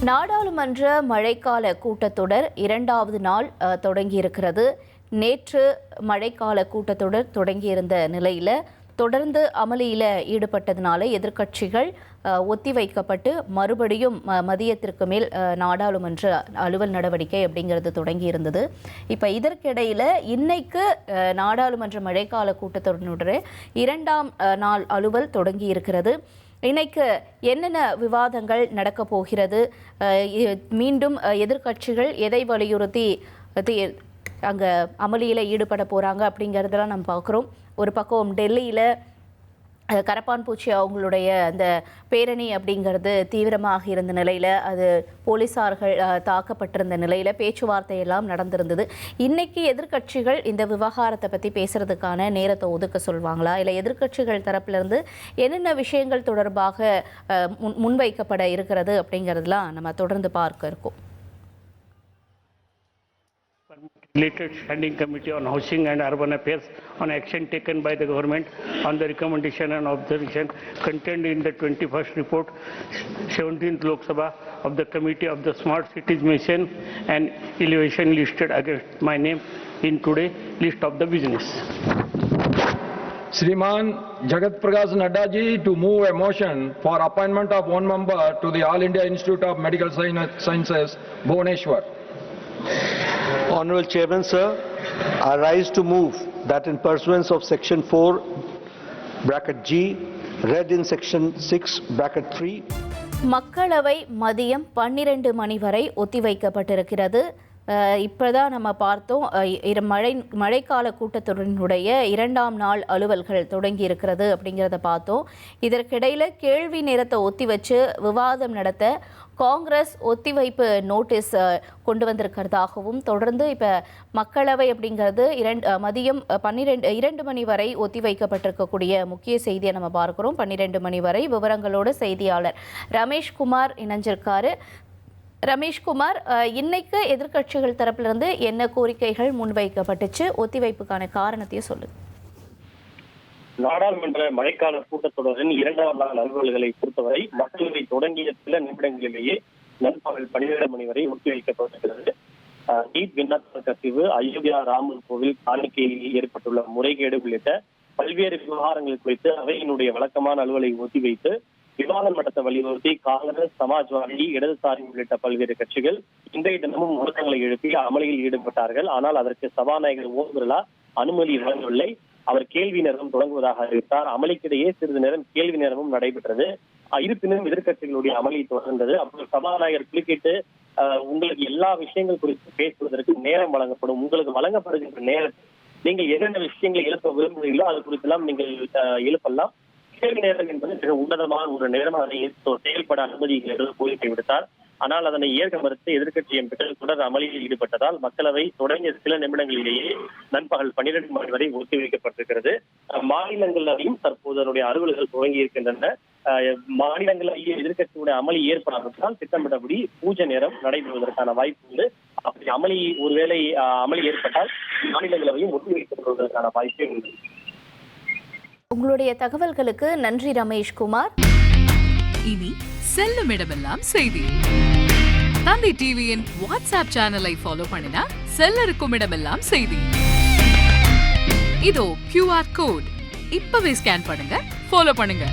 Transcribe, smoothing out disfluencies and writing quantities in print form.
நாடாளுமன்ற மழைக்கால கூட்டத்தொடர் இரண்டாவது நாள் தொடங்கியிருக்கிறது. நேற்று மழைக்கால கூட்டத்தொடர் தொடங்கியிருந்த நிலையில் தொடர்ந்து அமளியில் ஈடுபட்டதுனால எதிர்க்கட்சிகள் ஒத்திவைக்கப்பட்டு மறுபடியும் மதியத்திற்கு மேல் நாடாளுமன்ற அலுவல் நடவடிக்கை அப்படிங்கிறது தொடங்கியிருந்தது. இப்போ இதற்கிடையில் இன்னைக்கு நாடாளுமன்ற மழைக்கால கூட்டத்தொடருடைய இரண்டாம் நாள் அலுவல் தொடங்கி இருக்கிறது. இன்னைக்கு என்னென்ன விவாதங்கள் நடக்க போகிறது, மீண்டும் எதிர்க்கட்சிகள் எதை வலியுறுத்தி அங்கே அமளியில் ஈடுபட போகிறாங்க அப்படிங்கிறதெல்லாம் நம்ம பார்க்குறோம். ஒரு பக்கம் டெல்லியில் கரப்பான் பூச்சி அவங்களுடைய அந்த பேரணி அப்படிங்கிறது தீவிரமாக இருந்த நிலையில் அது போலீஸார்கள் தாக்கப்பட்டிருந்த நிலையில் பேச்சுவார்த்தையெல்லாம் நடந்திருந்தது. இன்றைக்கி எதிர்க்கட்சிகள் இந்த விவகாரத்தை பற்றி பேசுகிறதுக்கான நேரத்தை ஒதுக்க சொல்வாங்களா, இல்லை எதிர்க்கட்சிகள் தரப்பிலிருந்து என்னென்ன விஷயங்கள் தொடர்பாக முன்வைக்கப்பட இருக்கிறது அப்படிங்கிறதுலாம் நம்ம தொடர்ந்து பார்க்க இருக்கோம். Related Standing Committee on Housing and Urban Affairs on action taken by the government on the recommendation and observation contained in the 21st report, 17th Lok Sabha of the Committee of the Smart Cities Mission and elevation listed against my name in today's list of the business. Shriman Jagat Prakash Nadda ji to move a motion for appointment of one member to the All India Institute of Medical Sciences, Bhubaneswar. Honorable Chairman, sir, I rise to move that in pursuance of Section 4, bracket G, read in Section 6, bracket 3. மக்களவை மதியம் 12 மணி வரை ஒத்திவைக்கப்பட்டிருக்கிறது. இப்போதான் நம்ம பார்த்தோம், மழைக்கால கூட்டத்தொடரினுடைய இரண்டாம் நாள் அலுவல்கள் தொடங்கி இருக்கிறது அப்படிங்கிறத பார்த்தோம். இதற்கிடையில் கேள்வி நேரத்தை ஒத்தி வச்சு விவாதம் நடத்த காங்கிரஸ் ஒத்திவைப்பு நோட்டீஸ் கொண்டு வந்திருக்கிறதாகவும், தொடர்ந்து இப்போ மக்களவை அப்படிங்கிறது மதியம் 2 மணி வரை ஒத்திவைக்கப்பட்டிருக்கக்கூடிய முக்கிய செய்தியை நம்ம பார்க்குறோம். 12 மணி வரை விவரங்களோட செய்தியாளர் ரமேஷ்குமார் இணைஞ்சிருக்காரு. ரமேஷ்குமார், இன்னைக்கு எதிர்க்கட்சிகள் தரப்பிலிருந்து என்ன கோரிக்கைகள் முன்வைக்கப்பட்டுச்சு, ஒத்திவைப்புக்கான காரணத்தையும் சொல்லுங்க. நாடாளுமன்ற மழைக்கால கூட்டத்தொடரின் இரண்டாம் நாள் அலுவல்களை பொறுத்தவரை மக்களவை தொடங்கிய சில நிமிடங்களிலேயே நண்பகல் 12 மணி வரை ஒத்திவைக்கப்பட்டிருக்கிறது. நீட் விண்ணப்ப கசிவு, அயோத்தியா ராமர் கோவில் காணிக்கையில் ஏற்பட்டுள்ள முறைகேடு உள்ளிட்ட பல்வேறு விவகாரங்கள் குறித்து அவையினுடைய வழக்கமான அலுவலை ஒத்திவைத்து விவாதம் நடத்த வலியுறுத்தி காங்கிரஸ், சமாஜ்வாதி, இடதுசாரி உள்ளிட்ட பல்வேறு கட்சிகள் இன்றைய தினமும் முழக்கங்களை எழுப்பி அமளியில் ஈடுபட்டார்கள். ஆனால் அதற்கு சபாநாயகர் ஓம் பிர்லா அனுமதி வழங்கவில்லை. அவர் கேள்வி நேரம் தொடங்குவதாக அறிவித்தார். அமளிக்கிடையே சிறிது நேரம் கேள்வி நேரமும் நடைபெற்றது. இருப்பினும் எதிர்க்கட்சிகளுடைய அமளி தொடர்ந்தது. அப்போது சபாநாயகர் குறுக்கிட்டு, உங்களுக்கு எல்லா விஷயங்கள் குறித்து பேசுவதற்கு நேரம் வழங்கப்படும், உங்களுக்கு வழங்கப்படுகின்ற நேரத்தில் நீங்கள் என்னென்ன விஷயங்களை எழுப்ப விரும்புகிறீர்களோ அது குறித்தெல்லாம் நீங்கள் எழுப்பலாம். கேள்வி நேரம் என்பது மிக உன்னதமான ஒரு நேரம், அதனை செயல்பட அனுமதி என்று கோரிக்கை விடுத்தார். ஆனால் அதனை ஏற்க மறுத்து எதிர்க்கட்சி எம்பிக்கள் தொடர் அமளியில் ஈடுபட்டதால் மக்களவை தொடங்கிய சில நிமிடங்களிலேயே நண்பகல் 12 மணி வரை ஒத்திவைக்கப்பட்டிருக்கிறது. மாநிலங்களவையும் தற்போது அதனுடைய அலுவல்கள் தொடங்கி இருக்கின்றன. மாநிலங்களவையில் எதிர்க்கட்சியுடைய அமளி ஏற்படாவிட்டால் திட்டமிட்டபடி பூஜை நேரம் நடைபெறுவதற்கான வாய்ப்பு உண்டு. அப்படி ஒருவேளை அமளி ஏற்பட்டால் மாநிலங்களவையும் ஒத்திவைக்கப்படுவதற்கான வாய்ப்பே உண்டு. உங்களுடைய தகவல்களுக்கு நன்றி ரமேஷ்குமார். இனி செல்லும் இடமெல்லாம் செய்தி. தந்தை டிவியின் வாட்ஸ்அப் சேனலை ஃபாலோ பண்ணினா செல்ல இருக்கும் இடமெல்லாம் செய்தி. இதோ QR கோட், இப்பவே ஸ்கேன் பண்ணுங்க, ஃபாலோ பண்ணுங்க.